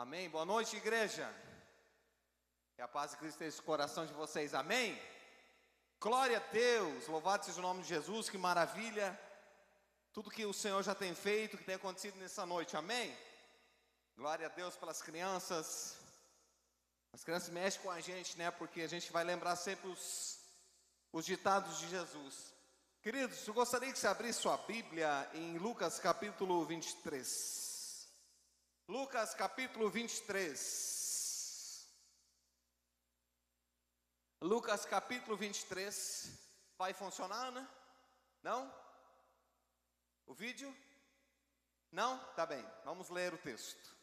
Amém? Boa noite, igreja. Que a paz de Cristo esteja no coração de vocês. Amém? Glória a Deus. Louvado seja o nome de Jesus. Que maravilha. Tudo que o Senhor já tem feito, que tem acontecido nessa noite. Amém? Glória a Deus pelas crianças. As crianças mexem com a gente, né? Porque a gente vai lembrar sempre os ditados de Jesus. Queridos, eu gostaria que você abrisse sua Bíblia em Lucas capítulo 23. Lucas capítulo 23. Lucas capítulo 23. Vai funcionar, né? Não? O vídeo? Não? Tá bem, vamos ler o texto.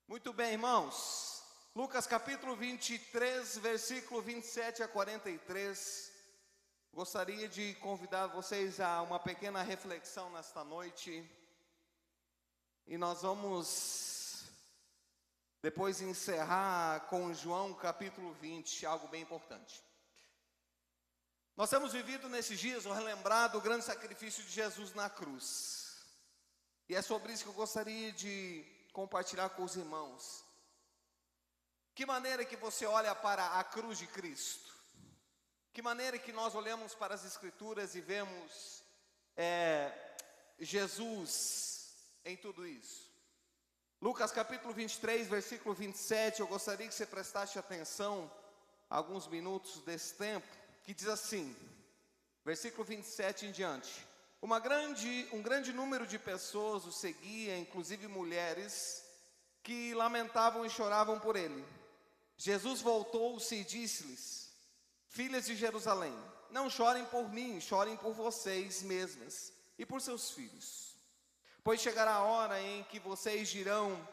Muito bem, irmãos. Lucas capítulo 23, versículo 27 a 43. Gostaria de convidar vocês a uma pequena reflexão nesta noite. E nós vamos depois encerrar com João capítulo 20, algo bem importante. Nós temos vivido nesses dias o relembrado o grande sacrifício de Jesus na cruz. E é sobre isso que eu gostaria de compartilhar com os irmãos. Que maneira que você olha para a cruz de Cristo? Que maneira que nós olhamos para as Escrituras e vemos Jesus em tudo isso? Lucas capítulo 23, versículo 27, eu gostaria que você prestasse atenção a alguns minutos desse tempo, que diz assim, versículo 27 em diante. Um grande número de pessoas o seguia, inclusive mulheres, que lamentavam e choravam por ele. Jesus voltou-se e disse-lhes: filhas de Jerusalém, não chorem por mim, chorem por vocês mesmas e por seus filhos. Pois chegará a hora em que vocês dirão: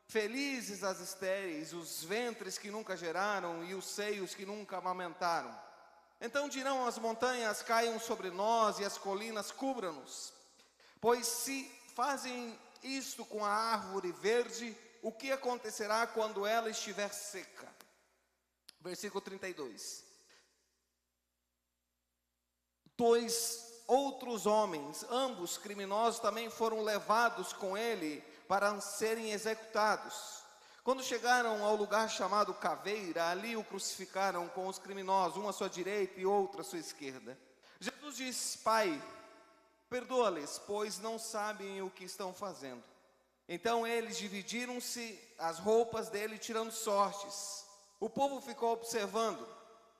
felizes as estéreis, os ventres que nunca geraram e os seios que nunca amamentaram. Então dirão as montanhas: caiam sobre nós, e as colinas cubram-nos. Pois se fazem isto com a árvore verde, o que acontecerá quando ela estiver seca? Versículo 32. Outros homens, ambos criminosos, também foram levados com ele para serem executados. Quando chegaram ao lugar chamado Caveira, ali o crucificaram com os criminosos, um à sua direita e outro à sua esquerda. Jesus disse: Pai, perdoa-lhes, pois não sabem o que estão fazendo. Então eles dividiram-se as roupas dele, tirando sortes. O povo ficou observando,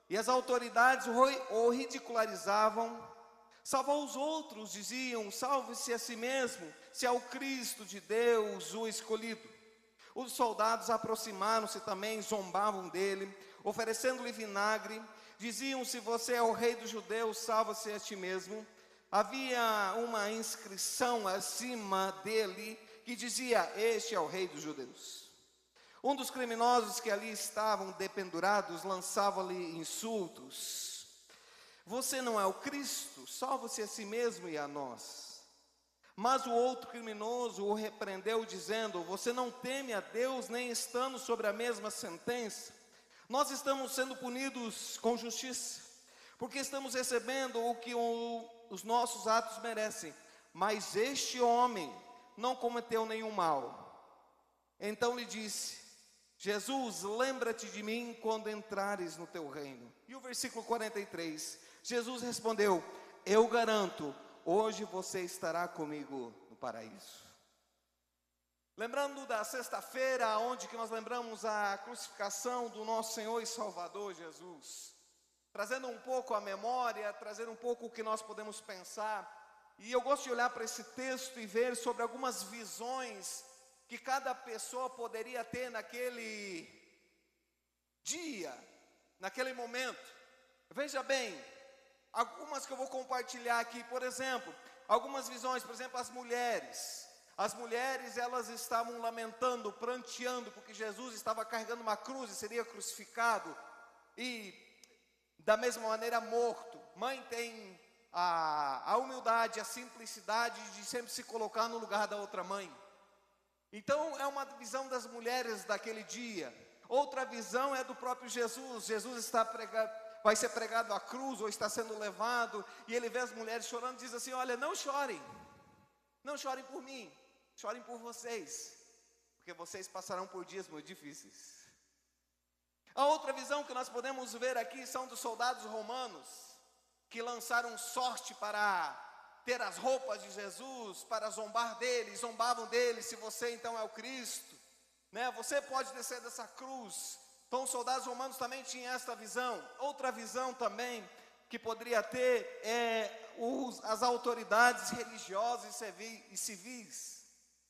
e as autoridades o ridicularizavam. Salvou os outros, diziam: salve-se a si mesmo, se é o Cristo de Deus, o escolhido. Os soldados aproximaram-se também, zombavam dele, oferecendo-lhe vinagre. Diziam: se você é o rei dos judeus, salva-se a ti mesmo. Havia uma inscrição acima dele que dizia: este é o rei dos judeus. Um dos criminosos que ali estavam dependurados lançava-lhe insultos: você não é o Cristo? Salva-se a si mesmo e a nós. Mas o outro criminoso o repreendeu, dizendo: você não teme a Deus, nem estando sobre a mesma sentença? Nós estamos sendo punidos com justiça, porque estamos recebendo o que os nossos atos merecem. Mas este homem não cometeu nenhum mal. Então lhe disse: Jesus, lembra-te de mim quando entrares no teu reino. E o versículo 43, Jesus respondeu: eu garanto, hoje você estará comigo no paraíso. Lembrando da sexta-feira, onde que nós lembramos a crucificação do nosso Senhor e Salvador Jesus, trazendo um pouco a memória, trazendo um pouco o que nós podemos pensar. E eu gosto de olhar para esse texto e ver sobre algumas visões que cada pessoa poderia ter naquele dia, naquele momento. Veja bem, algumas que eu vou compartilhar aqui, por exemplo, algumas visões, por exemplo, as mulheres. As mulheres, elas estavam lamentando, pranteando, porque Jesus estava carregando uma cruz e seria crucificado e da mesma maneira morto. Mãe tem a humildade, a simplicidade de sempre se colocar no lugar da outra mãe. Então é uma visão das mulheres daquele dia. Outra visão é do próprio Jesus. Jesus vai ser pregado à cruz, ou está sendo levado, e ele vê as mulheres chorando, diz assim: olha, não chorem por mim, chorem por vocês, porque vocês passarão por dias muito difíceis. A outra visão que nós podemos ver aqui são dos soldados romanos, que lançaram sorte para ter as roupas de Jesus, para zombar dele, zombavam dele: se você então é o Cristo, né? Você pode descer dessa cruz. Então os soldados romanos também tinham esta visão. Outra visão também que poderia ter as autoridades religiosas e civis.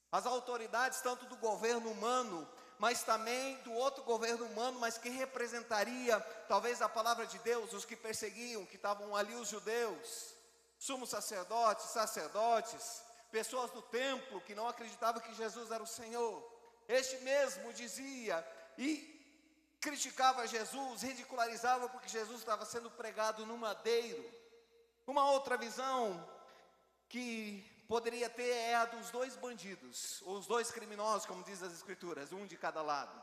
As autoridades tanto do governo humano, mas também do outro governo humano, mas que representaria talvez a palavra de Deus, os que perseguiam, que estavam ali, os judeus, sumos sacerdotes, pessoas do templo que não acreditavam que Jesus era o Senhor. Este mesmo dizia e criticava Jesus, ridicularizava porque Jesus estava sendo pregado no madeiro. Uma outra visão que poderia ter é a dos dois bandidos, os dois criminosos, como diz as Escrituras, um de cada lado.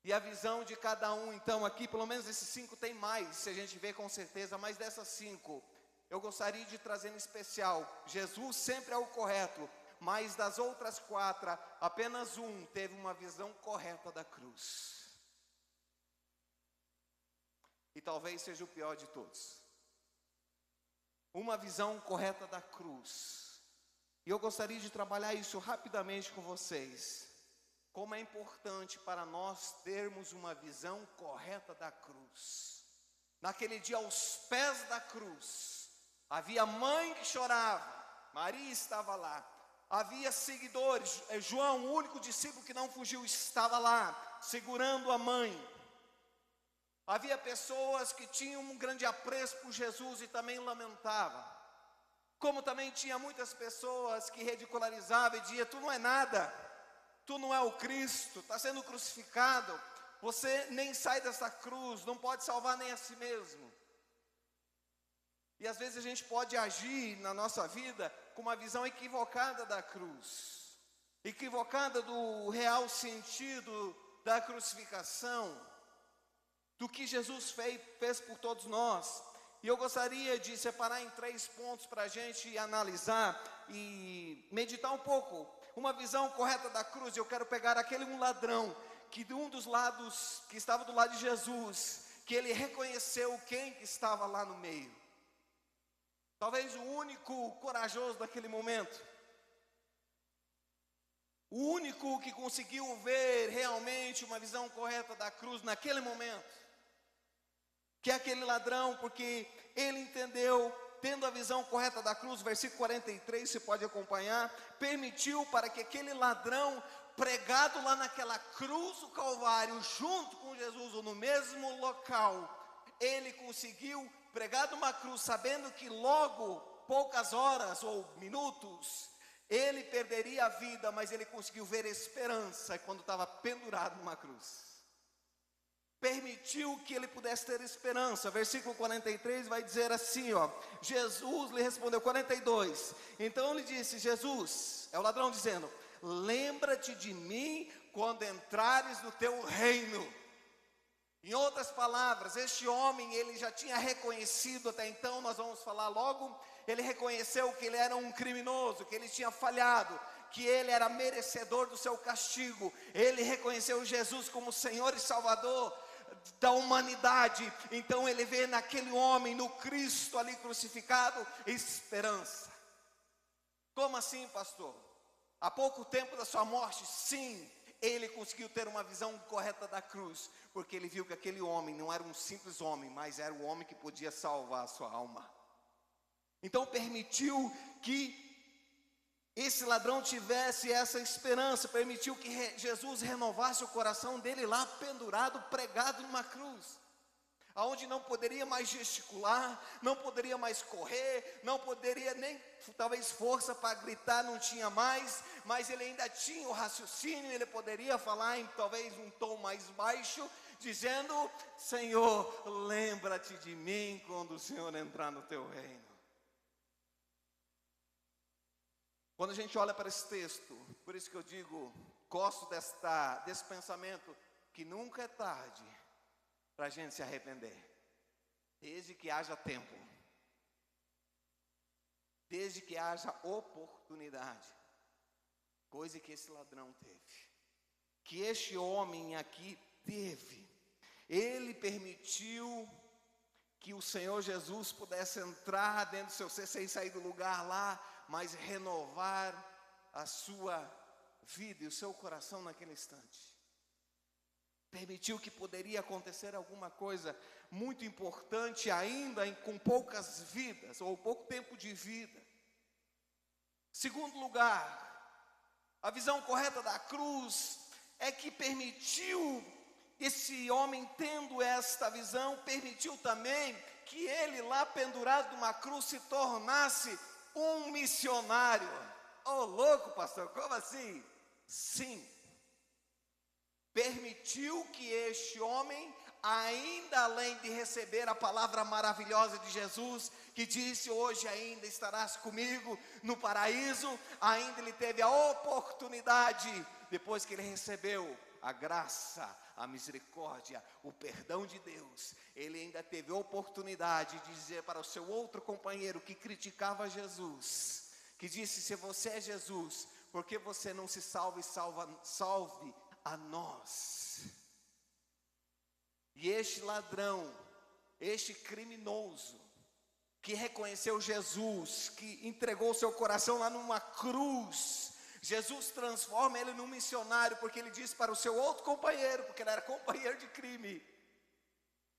E a visão de cada um, então, aqui, pelo menos esses 5 tem mais, se a gente vê com certeza, mas dessas 5, eu gostaria de trazer em especial: Jesus sempre é o correto, mas das outras 4, apenas um teve uma visão correta da cruz. E talvez seja o pior de todos. Uma visão correta da cruz. E eu gostaria de trabalhar isso rapidamente com vocês. Como é importante para nós termos uma visão correta da cruz. Naquele dia, aos pés da cruz, havia mãe que chorava, Maria estava lá. Havia seguidores, João, o único discípulo que não fugiu, estava lá, segurando a mãe. Havia pessoas que tinham um grande apreço por Jesus e também lamentavam. Como também tinha muitas pessoas que ridicularizavam e diziam: tu não é nada, tu não é o Cristo, está sendo crucificado, você nem sai dessa cruz, não pode salvar nem a si mesmo. E às vezes a gente pode agir na nossa vida com uma visão equivocada da cruz, equivocada do real sentido da crucificação, do que Jesus fez por todos nós. E eu gostaria de separar em 3 pontos para a gente analisar e meditar um pouco. Uma visão correta da cruz. Eu quero pegar aquele ladrão, que de um dos lados, que estava do lado de Jesus, que ele reconheceu quem que estava lá no meio. Talvez o único corajoso daquele momento. O único que conseguiu ver realmente uma visão correta da cruz naquele momento. Que é aquele ladrão, porque ele entendeu, tendo a visão correta da cruz, versículo 43, você pode acompanhar, permitiu para que aquele ladrão, pregado lá naquela cruz do Calvário, junto com Jesus, ou no mesmo local, ele conseguiu pregar numa cruz, sabendo que logo, poucas horas ou minutos, ele perderia a vida, mas ele conseguiu ver esperança quando estava pendurado numa cruz. Permitiu que ele pudesse ter esperança. Versículo 43 vai dizer assim, ó: Jesus lhe respondeu, 42, então ele disse, Jesus, é o ladrão dizendo, lembra-te de mim quando entrares no teu reino. Em outras palavras, este homem, ele já tinha reconhecido até então, nós vamos falar logo, ele reconheceu que ele era um criminoso, que ele tinha falhado, que ele era merecedor do seu castigo. Ele reconheceu Jesus como Senhor e Salvador da humanidade. Então ele vê naquele homem, no Cristo ali crucificado, esperança. Como assim, pastor? Há pouco tempo da sua morte? Sim, ele conseguiu ter uma visão correta da cruz, porque ele viu que aquele homem não era um simples homem, mas era o homem que podia salvar a sua alma. Então permitiu que esse ladrão tivesse essa esperança, permitiu que Jesus renovasse o coração dele lá pendurado, pregado numa cruz, aonde não poderia mais gesticular, não poderia mais correr, não poderia nem, talvez força para gritar não tinha mais, mas ele ainda tinha o raciocínio, ele poderia falar em talvez um tom mais baixo, dizendo, Senhor, lembra-te de mim quando o Senhor entrar no teu reino. Quando a gente olha para esse texto, por isso que eu digo, gosto desse pensamento, que nunca é tarde para a gente se arrepender, desde que haja tempo, desde que haja oportunidade. coisa que esse ladrão teve, que este homem aqui teve. Ele permitiu que o Senhor Jesus pudesse entrar dentro do seu ser, sem sair do lugar lá, mas renovar a sua vida e o seu coração naquele instante. Permitiu que poderia acontecer alguma coisa muito importante ainda com poucas vidas, ou pouco tempo de vida. Segundo lugar, a visão correta da cruz é que permitiu, esse homem tendo esta visão, permitiu também que ele lá pendurado numa cruz se tornasse um missionário. Oh, louco, pastor, como assim? Sim. Permitiu que este homem, ainda além de receber a palavra maravilhosa de Jesus, que disse: hoje ainda estarás comigo no paraíso, ainda ele teve a oportunidade, depois que ele recebeu a graça, a misericórdia, o perdão de Deus, ele ainda teve a oportunidade de dizer para o seu outro companheiro que criticava Jesus, que disse: se você é Jesus, por que você não se salve a nós? E este ladrão, este criminoso, que reconheceu Jesus, que entregou seu coração lá numa cruz, Jesus transforma ele num missionário, porque ele disse para o seu outro companheiro, porque ele era companheiro de crime,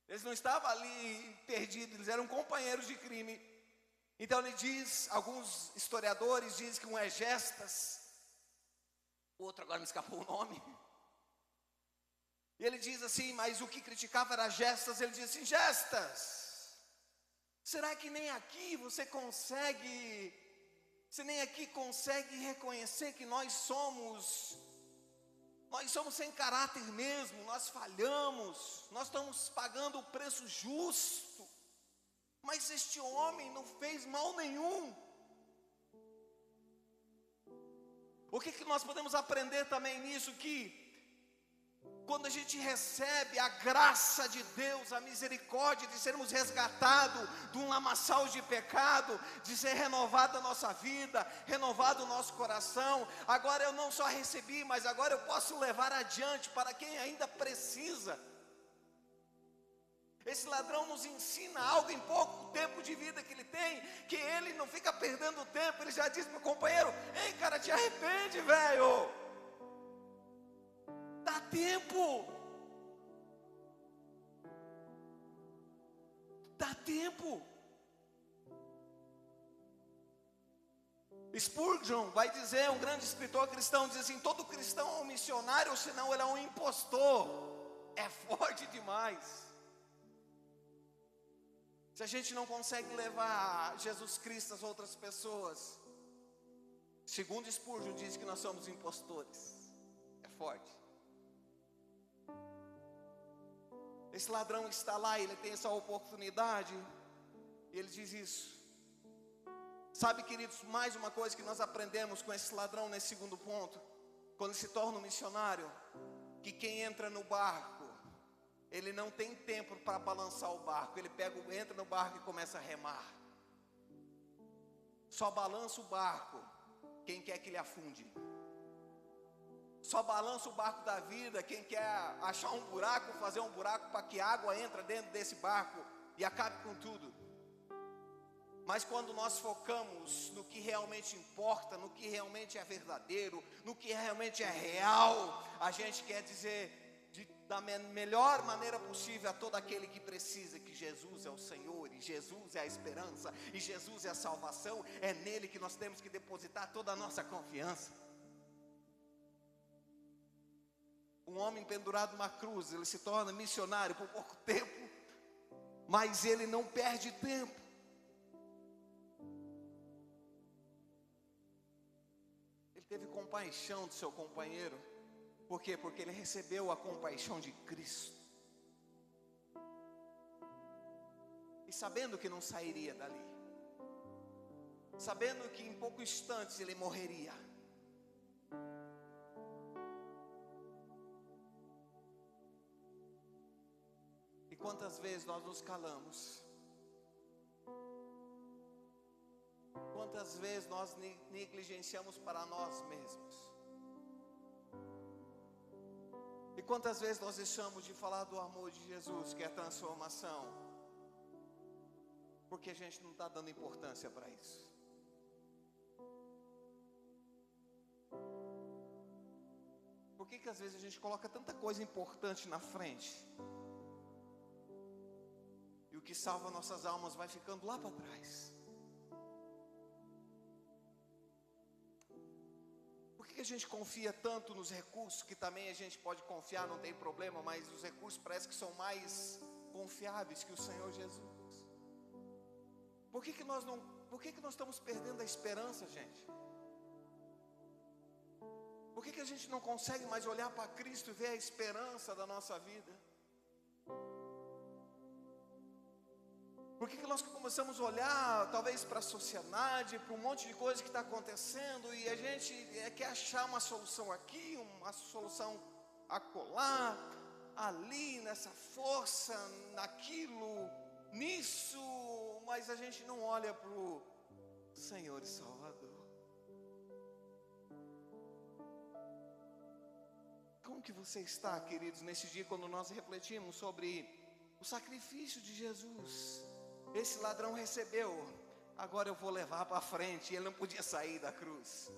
eles não estavam ali perdidos, eles eram companheiros de crime. Então ele diz, alguns historiadores dizem que um é Gestas, o outro agora me escapou o nome, e ele diz assim, mas o que criticava era Gestas. Ele diz assim: Gestas, será que nem aqui você nem aqui consegue reconhecer que nós somos sem caráter mesmo, nós falhamos, nós estamos pagando o preço justo, mas este homem não fez mal nenhum. O que nós podemos aprender também nisso? Que quando a gente recebe a graça de Deus, a misericórdia de sermos resgatados de um lamaçal de pecado, de ser renovada a nossa vida, renovado o nosso coração, agora eu não só recebi, mas agora eu posso levar adiante para quem ainda precisa. Esse ladrão nos ensina algo em pouco tempo de vida que ele tem, que ele não fica perdendo tempo. Ele já diz para o companheiro: ei cara, te arrepende, velho, dá tempo, dá tempo. Spurgeon vai dizer, um grande escritor cristão, diz assim: todo cristão é um missionário, senão ele é um impostor. É forte demais. Se a gente não consegue levar Jesus Cristo às outras pessoas, segundo Spurgeon diz que nós somos impostores. É forte. Esse ladrão está lá, ele tem essa oportunidade, e ele diz isso. Sabe, queridos, mais uma coisa que nós aprendemos com esse ladrão nesse segundo ponto, quando ele se torna um missionário, que quem entra no barco, ele não tem tempo para balançar o barco, ele entra no barco e começa a remar. Só balança o barco quem quer que ele afunde. Só balança o barco da vida quem quer achar um buraco, fazer um buraco para que a água entre dentro desse barco e acabe com tudo. Mas quando nós focamos no que realmente importa, no que realmente é verdadeiro, no que realmente é real, a gente quer dizer da melhor maneira possível a todo aquele que precisa, que Jesus é o Senhor, e Jesus é a esperança, e Jesus é a salvação. É nele que nós temos que depositar toda a nossa confiança. Um homem pendurado numa cruz, ele se torna missionário por pouco tempo, mas ele não perde tempo. Ele teve compaixão do seu companheiro. Por quê? Porque ele recebeu a compaixão de Cristo. E sabendo que não sairia dali, sabendo que em poucos instantes ele morreria, e quantas vezes nós nos calamos, quantas vezes nós negligenciamos para nós mesmos, Quantas vezes nós deixamos de falar do amor de Jesus, que é transformação, porque a gente não está dando importância para isso. Por que às vezes a gente coloca tanta coisa importante na frente, e o que salva nossas almas vai ficando lá para trás? Por que a gente confia tanto nos recursos, que também a gente pode confiar, não tem problema, mas os recursos parece que são mais confiáveis que o Senhor Jesus? Por que nós estamos perdendo a esperança, gente? Por que a gente não consegue mais olhar para Cristo e ver a esperança da nossa vida? Por que nós começamos a olhar, talvez, para a sociedade, para um monte de coisa que está acontecendo, e a gente quer achar uma solução aqui, uma solução acolá, ali, nessa força, naquilo, nisso, mas a gente não olha para o Senhor e Salvador. Como que você está, queridos, nesse dia, quando nós refletimos sobre o sacrifício de Jesus? Esse ladrão recebeu, agora eu vou levar para frente. Ele não podia sair da cruz,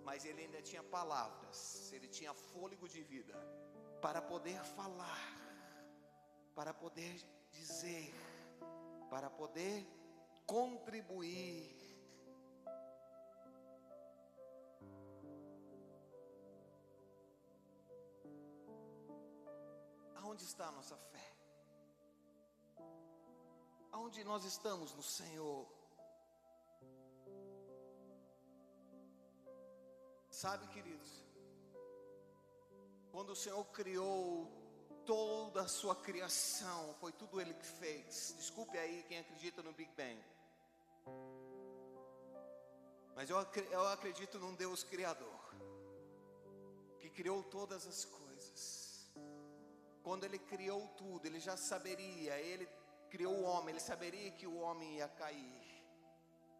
mas ele ainda tinha palavras, ele tinha fôlego de vida para poder falar, para poder dizer, para poder contribuir. Aonde está a nossa fé? Aonde nós estamos no Senhor? Sabe, queridos, quando o Senhor criou toda a sua criação, foi tudo Ele que fez. Desculpe aí quem acredita no Big Bang, mas eu acredito num Deus Criador, que criou todas as coisas. Quando Ele criou tudo, Ele já saberia, Ele criou o homem, Ele saberia que o homem ia cair.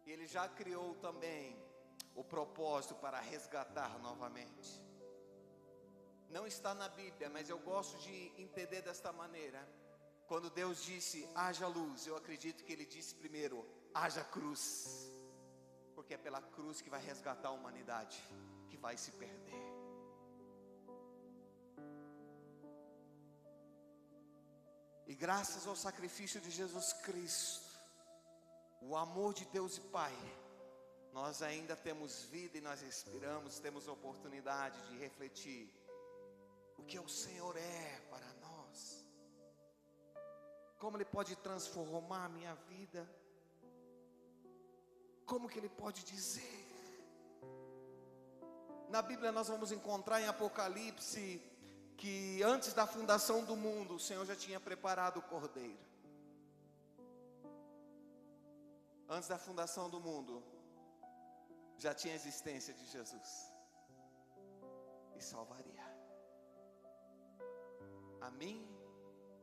E Ele já criou também o propósito para resgatar novamente. Não está na Bíblia, mas eu gosto de entender desta maneira. Quando Deus disse, haja luz, eu acredito que Ele disse primeiro, haja cruz. Porque é pela cruz que vai resgatar a humanidade, que vai se perder. E graças ao sacrifício de Jesus Cristo, o amor de Deus e Pai, nós ainda temos vida e nós respiramos, temos a oportunidade de refletir o que o Senhor é para nós, como Ele pode transformar a minha vida, como que Ele pode dizer. Na Bíblia nós vamos encontrar em Apocalipse que antes da fundação do mundo, o Senhor já tinha preparado o Cordeiro. Antes da fundação do mundo, já tinha a existência de Jesus. E salvaria a mim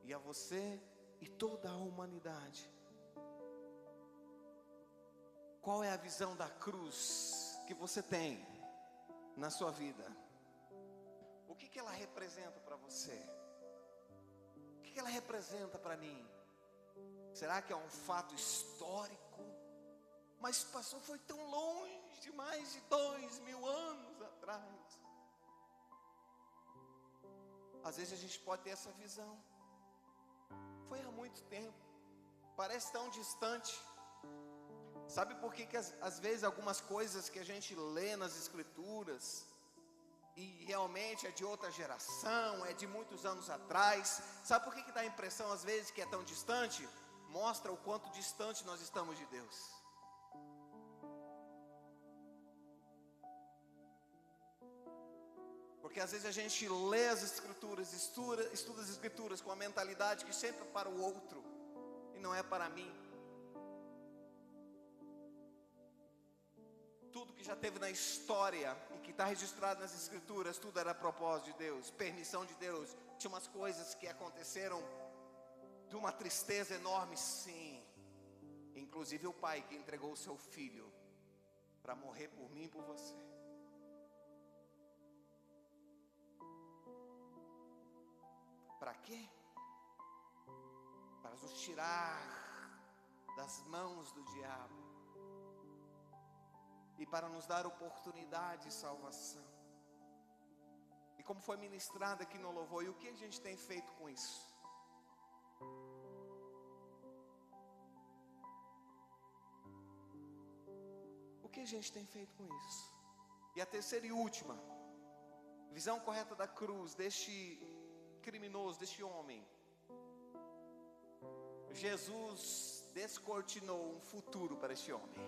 e a você e toda a humanidade. Qual é a visão da cruz que você tem na sua vida? O que ela representa para você? O que ela representa para mim? Será que é um fato histórico? Mas passou, foi tão longe, mais de 2000 anos atrás. Às vezes a gente pode ter essa visão. Foi há muito tempo, parece tão distante. Sabe por que às vezes algumas coisas que a gente lê nas Escrituras e realmente é de outra geração, é de muitos anos atrás? Sabe por que dá a impressão às vezes que é tão distante? Mostra o quanto distante nós estamos de Deus. Porque às vezes a gente lê as Escrituras, estuda as Escrituras com a mentalidade que sempre é para o outro e não é para mim. Tudo que já teve na história e que está registrado nas Escrituras, tudo era propósito de Deus, permissão de Deus. Tinha umas coisas que aconteceram de uma tristeza enorme, sim. Inclusive o pai que entregou o seu filho para morrer por mim e por você. quê? Para nos tirar das mãos do diabo e para nos dar oportunidade de salvação. E como foi ministrado aqui no louvor, e o que a gente tem feito com isso? O que a gente tem feito com isso? E a terceira e última, visão correta da cruz, deste criminoso, deste homem. Jesus descortinou um futuro para este homem.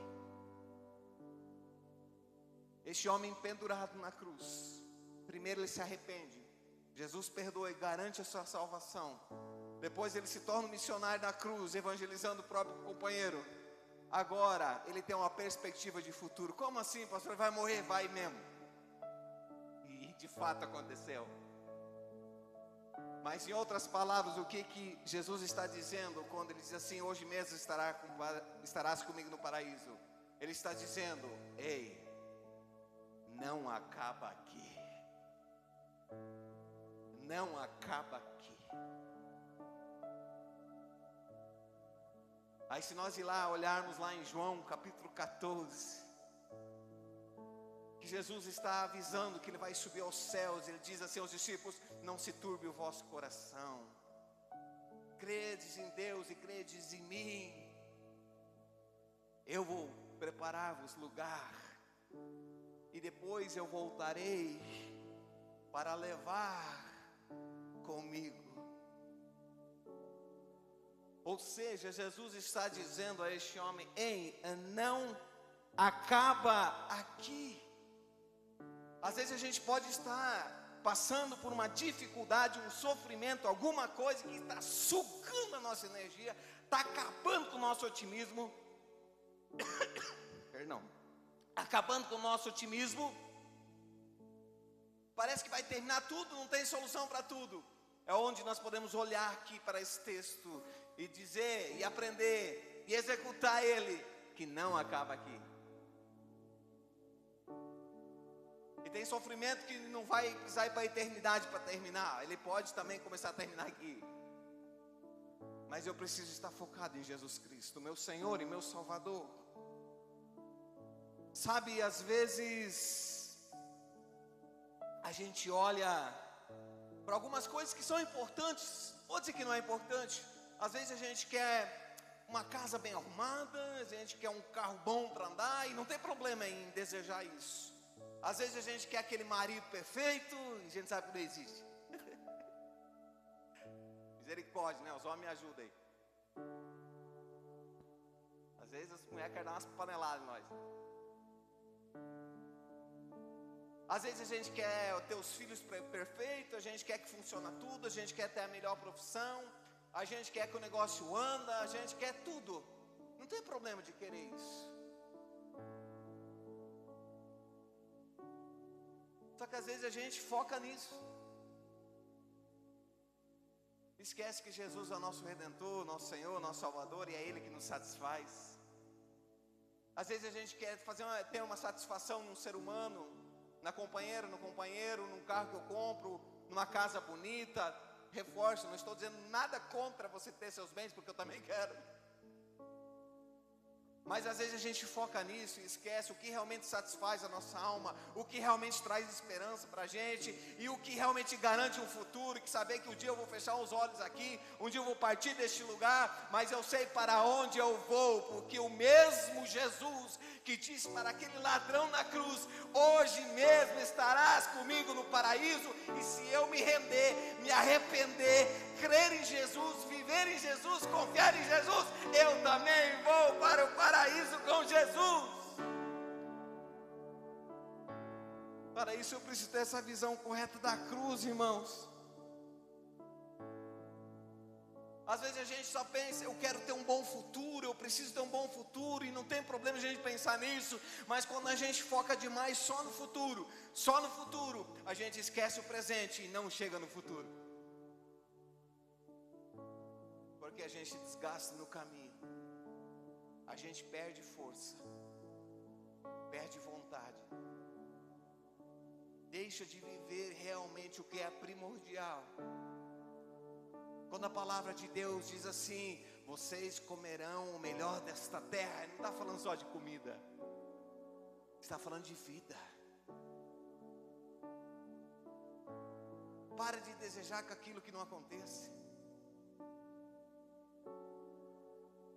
Este homem pendurado na cruz, primeiro ele se arrepende, Jesus perdoa e garante a sua salvação. Depois ele se torna um missionário na cruz, evangelizando o próprio companheiro. Agora ele tem uma perspectiva de futuro. Como assim, pastor? Vai morrer? Vai mesmo. E de fato aconteceu. Mas em outras palavras, o que Jesus está dizendo quando ele diz assim: hoje mesmo estarás comigo no paraíso? Ele está dizendo: ei, não acaba aqui. Não acaba aqui. Aí se nós ir lá, olharmos lá em João capítulo 14, que Jesus está avisando que ele vai subir aos céus. Ele diz assim aos discípulos: não se turbe o vosso coração, credes em Deus e credes em mim. Eu vou preparar-vos lugar, e depois eu voltarei para levar comigo. Ou seja, Jesus está dizendo a este homem: ei, não acaba aqui. Às vezes a gente pode estar passando por uma dificuldade, um sofrimento, alguma coisa que está sugando a nossa energia, está acabando com o nosso otimismo. Perdão. Acabando com o nosso otimismo. Parece que vai terminar tudo, não tem solução para tudo. É onde nós podemos olhar aqui para esse texto e dizer, e aprender, e executar ele, que não acaba aqui. E tem sofrimento que não vai precisar ir para a eternidade para terminar. Ele pode também começar a terminar aqui. Mas eu preciso estar focado em Jesus Cristo, meu Senhor e meu Salvador. Sabe, às vezes a gente olha para algumas coisas que são importantes. Vou dizer que não é importante. Às vezes a gente quer uma casa bem arrumada, a gente quer um carro bom para andar, e não tem problema em desejar isso. Às vezes a gente quer aquele marido perfeito, e a gente sabe que não existe. Misericórdia, né? Os homens me ajudam aí. Às vezes as mulheres querem dar umas paneladas em nós. Às vezes a gente quer ter os filhos perfeitos, a gente quer que funcione tudo, a gente quer ter a melhor profissão, a gente quer que o negócio anda, a gente quer tudo. Não tem problema de querer isso. Só que às vezes a gente foca nisso. Esquece que Jesus é o nosso Redentor, nosso Senhor, nosso Salvador, e é Ele que nos satisfaz. Às vezes a gente quer ter uma satisfação num ser humano, na companheira, no companheiro, num carro que eu compro, numa casa bonita. Reforço, não estou dizendo nada contra você ter seus bens, porque eu também quero. Mas às vezes a gente foca nisso e esquece o que realmente satisfaz a nossa alma, o que realmente traz esperança para a gente, e o que realmente garante um futuro, que saber que um dia eu vou fechar os olhos aqui, um dia eu vou partir deste lugar, mas eu sei para onde eu vou, porque o mesmo Jesus que disse para aquele ladrão na cruz: hoje mesmo estarás comigo no paraíso, e se eu me render, me arrepender, crer em Jesus, viver em Jesus, confiar em Jesus, eu também vou para o paraíso com Jesus. Para isso eu preciso ter essa visão correta da cruz, irmãos. Às vezes a gente só pensa: eu quero ter um bom futuro, eu preciso ter um bom futuro, e não tem problema a gente pensar nisso. Mas quando a gente foca demais só no futuro, a gente esquece o presente e não chega no futuro. Porque a gente desgasta no caminho, a gente perde força, perde vontade, deixa de viver realmente o que é primordial. Quando a palavra de Deus diz assim: vocês comerão o melhor desta terra, ele não está falando só de comida, está falando de vida. Pare de desejar com aquilo que não acontece.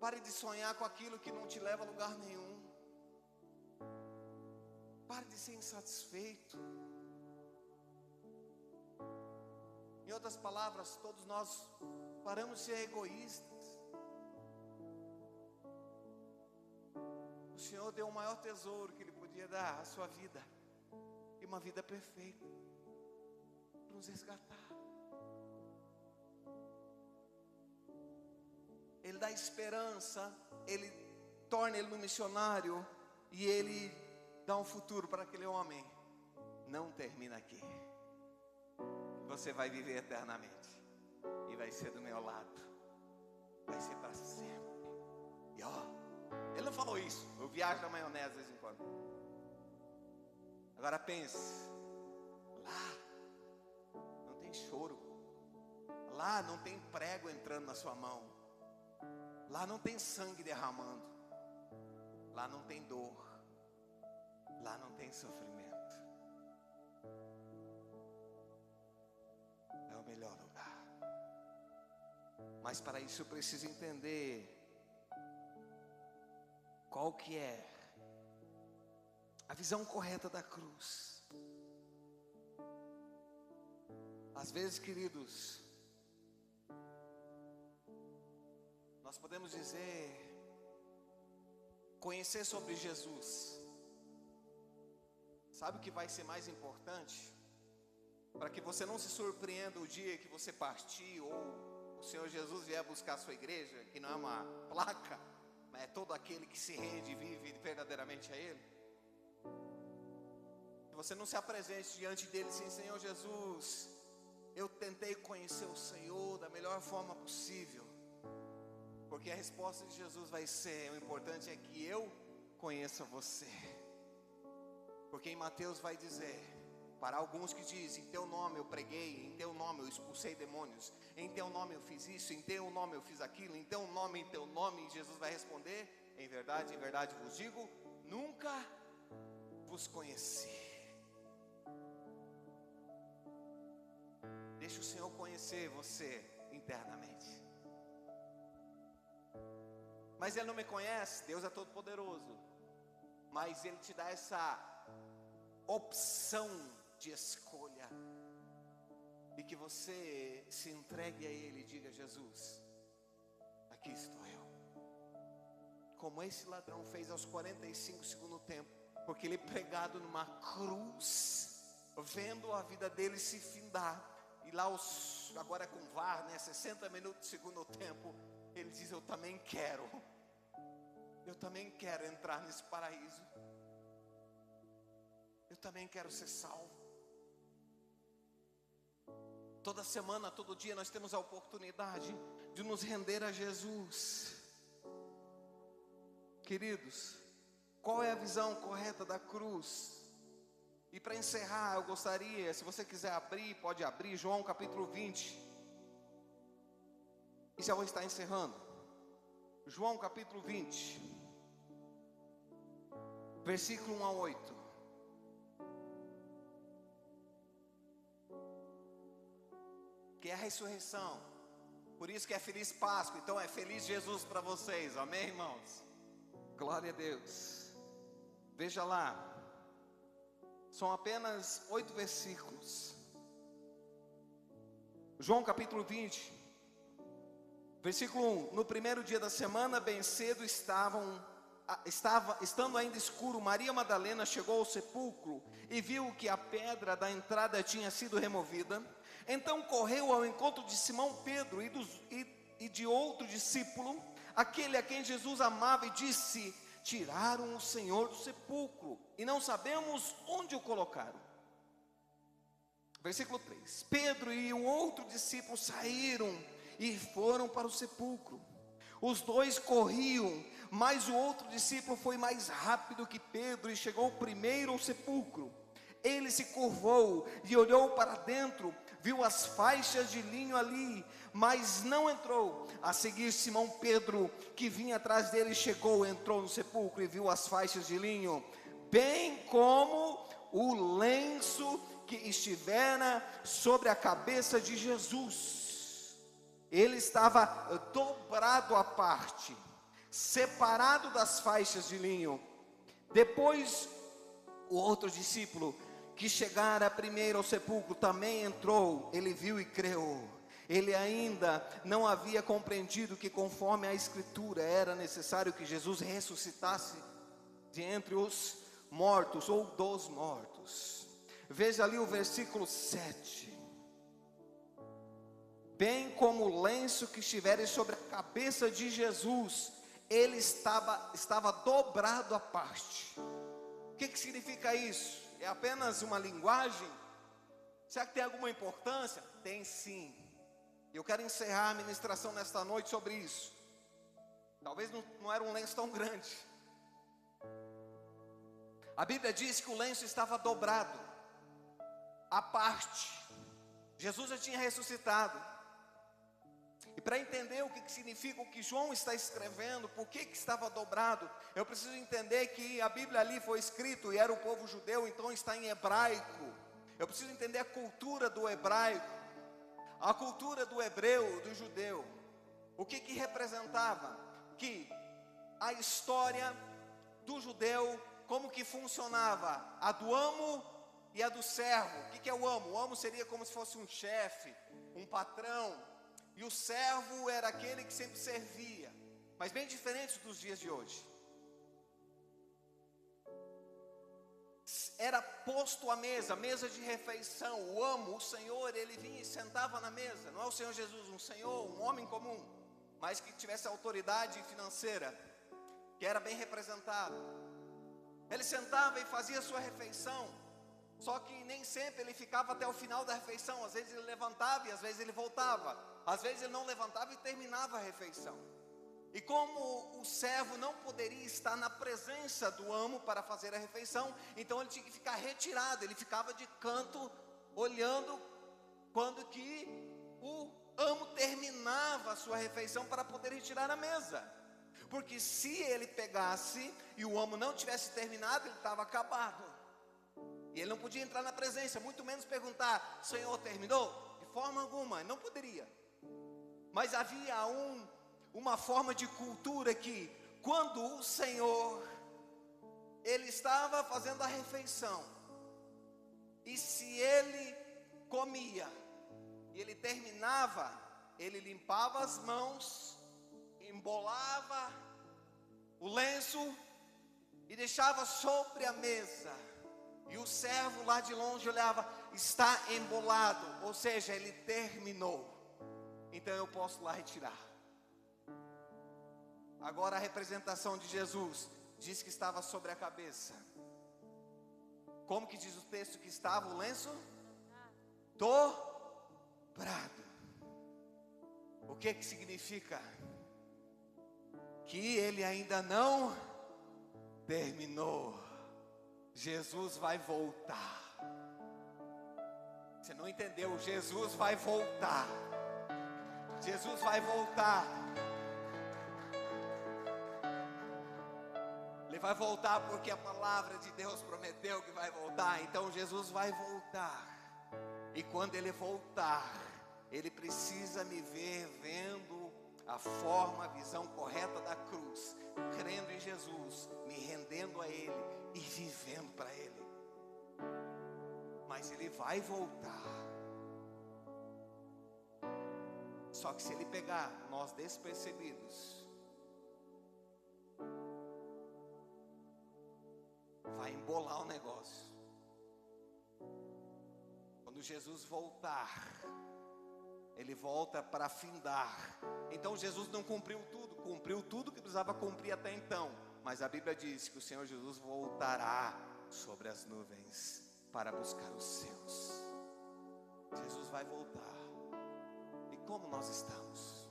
Pare de sonhar com aquilo que não te leva a lugar nenhum. Pare de ser insatisfeito. Em outras palavras, todos nós paramos de ser egoístas. O Senhor deu o maior tesouro que Ele podia dar, a sua vida, e uma vida perfeita, para nos resgatar. Ele dá esperança, Ele torna ele um missionário, e Ele dá um futuro para aquele homem. Não termina aqui. Você vai viver eternamente, e vai ser do meu lado, vai ser para sempre. E ó, ele não falou isso, eu viajo na maionese de vez em quando. Agora pense, lá não tem choro, lá não tem prego entrando na sua mão, lá não tem sangue derramando, lá não tem dor, lá não tem sofrimento. É o melhor lugar. Mas para isso eu preciso entender qual que é a visão correta da cruz. Às vezes, queridos, nós podemos dizer, conhecer sobre Jesus. Sabe o que vai ser mais importante? Para que você não se surpreenda o dia que você partir, ou o Senhor Jesus vier buscar a sua igreja, que não é uma placa, mas é todo aquele que se rende e vive verdadeiramente a Ele. Que você não se apresente diante dele assim: Senhor Jesus, eu tentei conhecer o Senhor da melhor forma possível. Porque a resposta de Jesus vai ser: o importante é que eu conheça você. Porque em Mateus vai dizer, para alguns que dizem: em teu nome eu preguei, em teu nome eu expulsei demônios, em teu nome eu fiz isso, em teu nome eu fiz aquilo, em teu nome, e Jesus vai responder: em verdade vos digo, nunca vos conheci. Deixa o Senhor conhecer você internamente. Mas Ele não me conhece. Deus é todo poderoso, mas Ele te dá essa opção de escolha, e que você se entregue a Ele e diga: Jesus, aqui estou eu. Como esse ladrão fez aos 45 segundo tempo, porque ele pregado numa cruz, vendo a vida dele se findar, e lá agora com VAR, 60 minutos de segundo tempo, ele diz: eu também quero entrar nesse paraíso, eu também quero ser salvo. Toda semana, todo dia nós temos a oportunidade de nos render a Jesus. Queridos, qual é a visão correta da cruz? E para encerrar, eu gostaria, se você quiser abrir, pode abrir, João capítulo 20. E já vou estar encerrando. João capítulo 20, versículo 1 a 8. Que é a ressurreição. Por isso que é feliz Páscoa. Então é feliz Jesus para vocês, amém, irmãos? Glória a Deus. Veja lá, são apenas 8 versículos. João capítulo 20, versículo 1. No primeiro dia da semana, bem cedo, estando ainda escuro, Maria Madalena chegou ao sepulcro e viu que a pedra da entrada tinha sido removida. Então correu ao encontro de Simão Pedro e de outro discípulo, aquele a quem Jesus amava, e disse: tiraram o Senhor do sepulcro, e não sabemos onde o colocaram. Versículo 3. Pedro e o outro discípulo saíram e foram para o sepulcro. Os dois corriam, mas o outro discípulo foi mais rápido que Pedro e chegou primeiro ao sepulcro. Ele se curvou e olhou para dentro, viu as faixas de linho ali, mas não entrou. A seguir, Simão Pedro, que vinha atrás dele, chegou, entrou no sepulcro e viu as faixas de linho, bem como o lenço que estivera sobre a cabeça de Jesus. Ele estava dobrado à parte, separado das faixas de linho. Depois, o outro discípulo, que chegara primeiro ao sepulcro, também entrou. Ele viu e creu. Ele ainda não havia compreendido que, conforme a Escritura, era necessário que Jesus ressuscitasse de entre os mortos, ou dos mortos. Veja ali o versículo 7. Bem como o lenço que estivera sobre a cabeça de Jesus, ele estava dobrado à parte. O que significa isso? É apenas uma linguagem? Será que tem alguma importância? Tem sim. Eu quero encerrar a ministração nesta noite sobre isso. Talvez não era um lenço tão grande. A Bíblia diz que o lenço estava dobrado à parte. Jesus já tinha ressuscitado. E para entender o que significa o que João está escrevendo, por que estava dobrado, eu preciso entender que a Bíblia ali foi escrito e era o povo judeu, então está em hebraico. Eu preciso entender a cultura do hebraico, a cultura do hebreu, do judeu. O que representava? Que a história do judeu, como que funcionava? A do amo e a do servo. O que é o amo? O amo seria como se fosse um chefe, um patrão. E o servo era aquele que sempre servia, mas bem diferente dos dias de hoje. Era posto à mesa, mesa de refeição. O amo, o Senhor, ele vinha e sentava na mesa. Não é o Senhor Jesus, um Senhor, um homem comum, mas que tivesse autoridade financeira, que era bem representado. Ele sentava e fazia a sua refeição. Só que nem sempre ele ficava até o final da refeição. Às vezes ele levantava e às vezes ele voltava. Às vezes ele não levantava e terminava a refeição. E como o servo não poderia estar na presença do amo para fazer a refeição, então ele tinha que ficar retirado. Ele ficava de canto, olhando quando que o amo terminava a sua refeição para poder retirar a mesa. Porque se ele pegasse e o amo não tivesse terminado, ele estava acabado. E ele não podia entrar na presença, muito menos perguntar: Senhor, terminou? De forma alguma, ele não poderia. Mas havia uma forma de cultura que, quando o Senhor, ele estava fazendo a refeição, e se ele comia, e ele terminava, ele limpava as mãos, embolava o lenço, e deixava sobre a mesa. E o servo lá de longe olhava: está embolado, ou seja, ele terminou, então eu posso lá retirar. Agora a representação de Jesus diz que estava sobre a cabeça. Como que diz o texto que estava o lenço? Dobrado. O que significa? Que ele ainda não terminou. Jesus vai voltar. Você não entendeu? Jesus vai voltar. Jesus vai voltar. Ele vai voltar porque a palavra de Deus prometeu que vai voltar. Então Jesus vai voltar. E quando ele voltar, ele precisa me ver vendo a forma, a visão correta da cruz, crendo em Jesus, me rendendo a Ele e vivendo para Ele. Mas Ele vai voltar. Só que se Ele pegar nós despercebidos, vai embolar o negócio. Quando Jesus voltar, Ele volta para findar. Então Jesus não cumpriu tudo que precisava cumprir até então. Mas a Bíblia diz que o Senhor Jesus voltará sobre as nuvens para buscar os seus. Jesus vai voltar. E como nós estamos?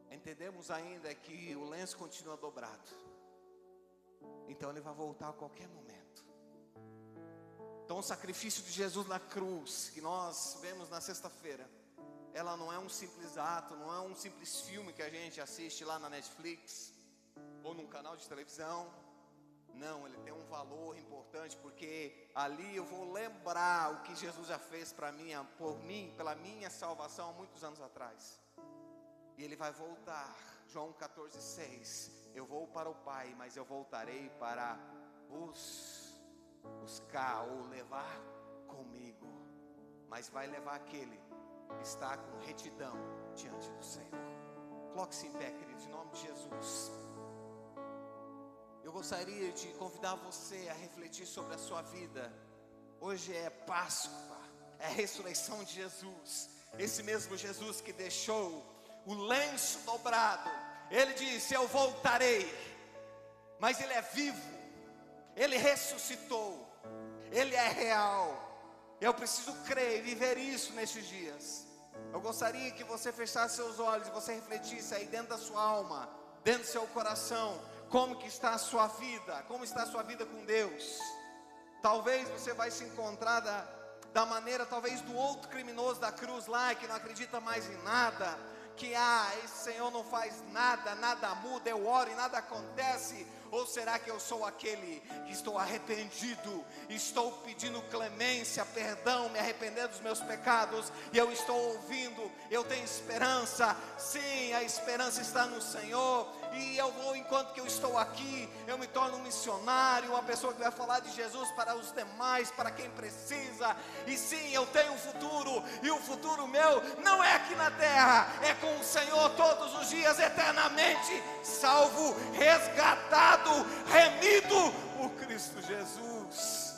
Entendemos ainda que o lenço continua dobrado. Então Ele vai voltar a qualquer momento. Então o sacrifício de Jesus na cruz, que nós vemos na sexta-feira, ela não é um simples ato, não é um simples filme que a gente assiste lá na Netflix, ou num canal de televisão. Não, ele tem um valor importante, porque ali eu vou lembrar o que Jesus já fez por mim, pela minha salvação há muitos anos atrás. E ele vai voltar, João 14,6, eu vou para o Pai, mas eu voltarei para buscar ou levar comigo. Mas vai levar aquele que está com retidão diante do Senhor. Coloque-se em pé, queridos, em nome de Jesus. Eu gostaria de convidar você a refletir sobre a sua vida. Hoje é Páscoa, é a ressurreição de Jesus. Esse mesmo Jesus que deixou o lenço dobrado, ele disse: eu voltarei. Mas ele é vivo, ele ressuscitou, ele é real. Eu preciso crer e viver isso nestes dias. Eu gostaria que você fechasse seus olhos e você refletisse aí dentro da sua alma, dentro do seu coração, como que está a sua vida, como está a sua vida com Deus. Talvez você vai se encontrar da maneira talvez do outro criminoso da cruz lá, que não acredita mais em nada, que esse Senhor não faz nada, nada muda, eu oro e nada acontece. Ou será que eu sou aquele que estou arrependido, estou pedindo clemência, perdão, me arrependendo dos meus pecados, e eu estou ouvindo, eu tenho esperança. Sim, a esperança está no Senhor, e eu vou, enquanto que eu estou aqui, eu me torno um missionário, uma pessoa que vai falar de Jesus para os demais, para quem precisa. E sim, eu tenho um futuro, e o futuro meu não é aqui na terra, é com o Senhor todos os dias, eternamente, salvo, resgatado, remido por Cristo Jesus.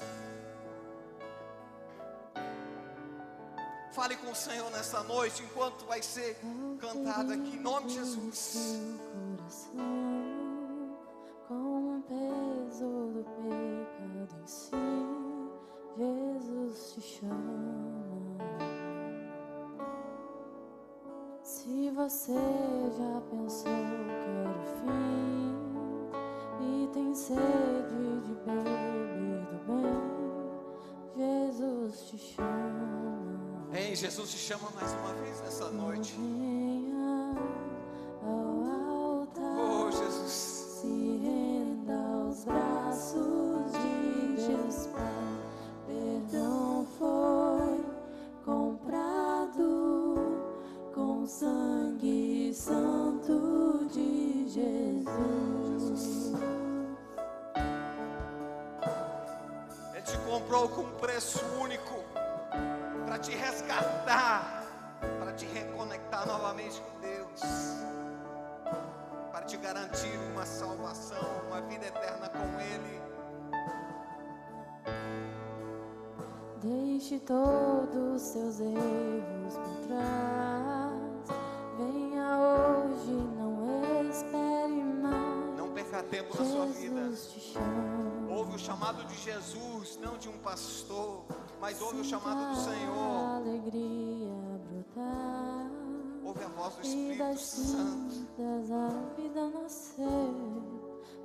Fale com o Senhor nessa noite, enquanto vai ser cantado aqui, em nome de Jesus. Com o peso do pecado em si, Jesus te chama. Se você já pensou que era o fim e tem sede de beber do bem, Jesus te chama. Ei, Jesus te chama mais uma vez nessa noite. Venha ao altar, Oh, Jesus. se renda aos braços de Deus Pai. Perdão foi comprado com sangue santo de Jesus. Ele te comprou com um preço único, para te resgatar, para te reconectar novamente com Deus, para te garantir uma salvação, uma vida eterna com Ele. Deixe todos os seus erros por trás. Venha hoje, não espere mais. Não perca tempo na sua vida. Jesus te chama. Ouve o chamado de Jesus, não de um pastor, mas ouve o chamado do Sinta Senhor. a alegria brotar. Ouve a voz do E Espírito das Santo. cinzas a vida nascer.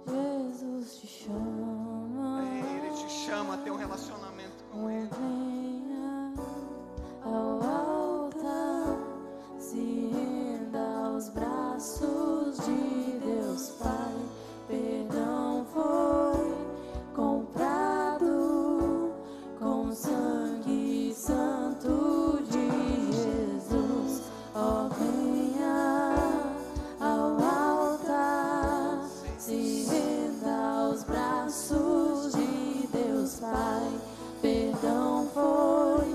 Jesus te chama. Ele te chama a ter um relacionamento com Ele. Venha ao altar, se renda aos braços de Deus Pai. Perdão foi comprado com sangue santo de Jesus. Oh, venha ao altar, se renda aos braços de Deus Pai. Perdão foi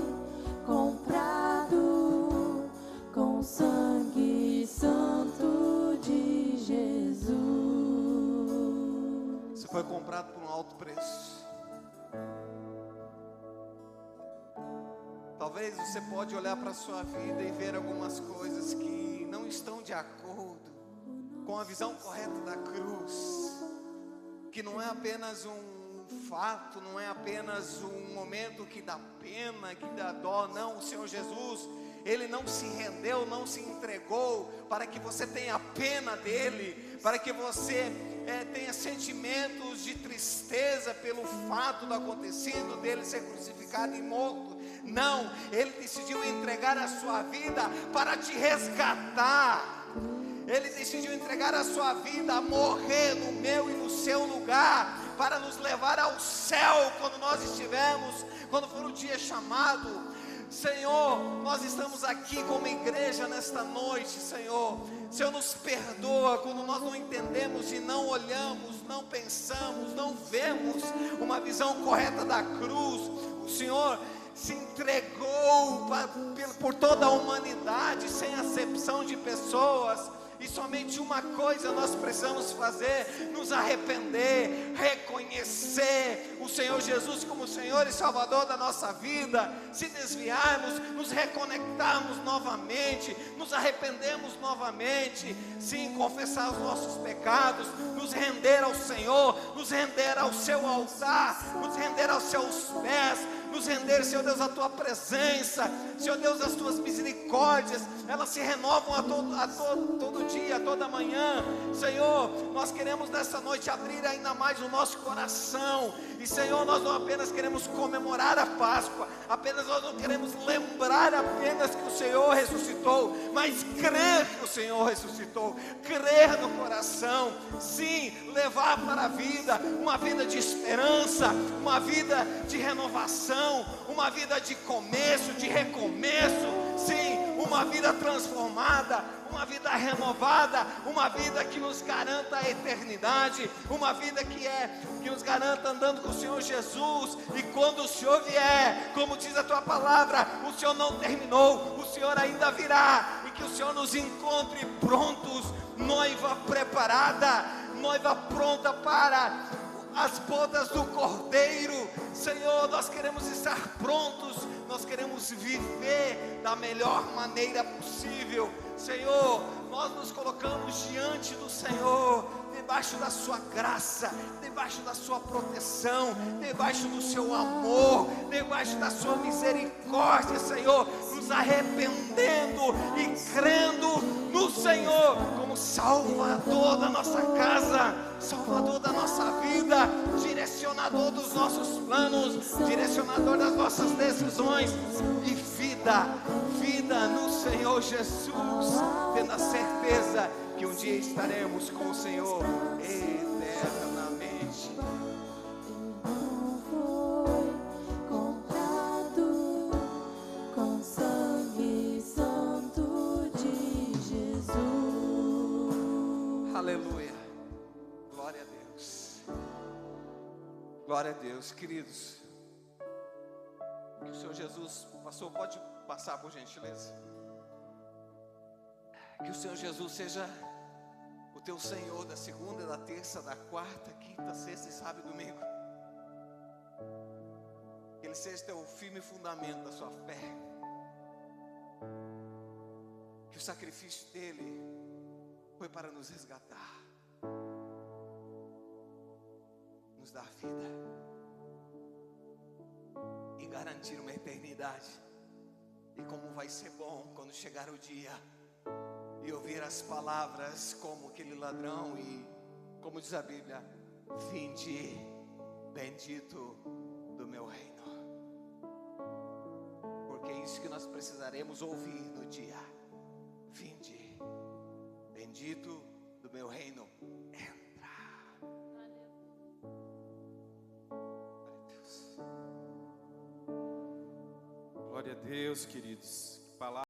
comprado com sangue santo de Jesus. Você foi comprado por um alto preço. Talvez você pode olhar para a sua vida e ver algumas coisas que não estão de acordo com a visão correta da cruz, que não é apenas um fato, não é apenas um momento que dá pena, que dá dó. Não, o Senhor Jesus, Ele não se rendeu, não se entregou para que você tenha pena dEle, para que você tenha sentimentos de tristeza pelo fato do acontecido dele ser crucificado e morto. Não, ele decidiu entregar a sua vida para te resgatar. Ele decidiu entregar a sua vida, morrer no meu e no seu lugar, para nos levar ao céu quando nós estivermos, quando for o dia chamado. Senhor, nós estamos aqui como igreja nesta noite, Senhor. Senhor, nos perdoa quando nós não entendemos e não olhamos, não pensamos, não vemos uma visão correta da cruz. O Senhor se entregou por toda a humanidade, sem acepção de pessoas. E somente uma coisa nós precisamos fazer: nos arrepender, reconhecer o Senhor Jesus como Senhor e Salvador da nossa vida, se desviarmos, nos reconectarmos novamente, nos arrependermos novamente, sim, confessar os nossos pecados, nos render ao Senhor, nos render ao seu altar, nos render aos seus pés, nos render, Senhor Deus, à tua presença. Senhor Deus, as tuas misericórdias, elas se renovam a todo dia, a toda manhã. Senhor, nós queremos nessa noite abrir ainda mais o nosso coração. E Senhor, nós não apenas queremos comemorar a Páscoa, nós não queremos lembrar apenas que o Senhor ressuscitou, mas crer que o Senhor ressuscitou, crer no coração, sim, levar para a vida uma vida de esperança, uma vida de renovação, uma vida de começo, de recomeço, sim, uma vida transformada, uma vida renovada, uma vida que nos garanta a eternidade, uma vida que nos garanta andando com o Senhor Jesus. E quando o Senhor vier, como diz a tua palavra, o Senhor não terminou, o Senhor ainda virá, e que o Senhor nos encontre prontos, noiva preparada, noiva pronta para as bodas do Cordeiro. Senhor, nós queremos estar prontos, nós queremos viver da melhor maneira possível. Senhor, nós nos colocamos diante do Senhor, debaixo da sua graça, debaixo da sua proteção, debaixo do seu amor, debaixo da sua misericórdia, Senhor, nos arrependendo e crendo no Senhor como Salvador da nossa casa, Salvador da nossa vida, direcionador dos nossos planos, direcionador das nossas decisões, e vida no Senhor Jesus, tendo a certeza que um dia estaremos com o Senhor eternamente. Não foi comprado com sangue santo de Jesus. Aleluia, glória a Deus, glória a Deus. Queridos, que o Senhor Jesus, pastor, pode passar por gentileza? Que o Senhor Jesus seja o teu Senhor da segunda, da terça, da quarta, quinta, sexta e sábado e domingo. Que Ele seja teu firme fundamento da sua fé. Que o sacrifício dele foi para nos resgatar, nos dar vida e garantir uma eternidade. E como vai ser bom quando chegar o dia e ouvir as palavras como aquele ladrão, e como diz a Bíblia, vinde, bendito do meu reino. Porque é isso que nós precisaremos ouvir no dia: vinde, bendito do meu reino, entra. Glória a Deus, queridos. Que palavra.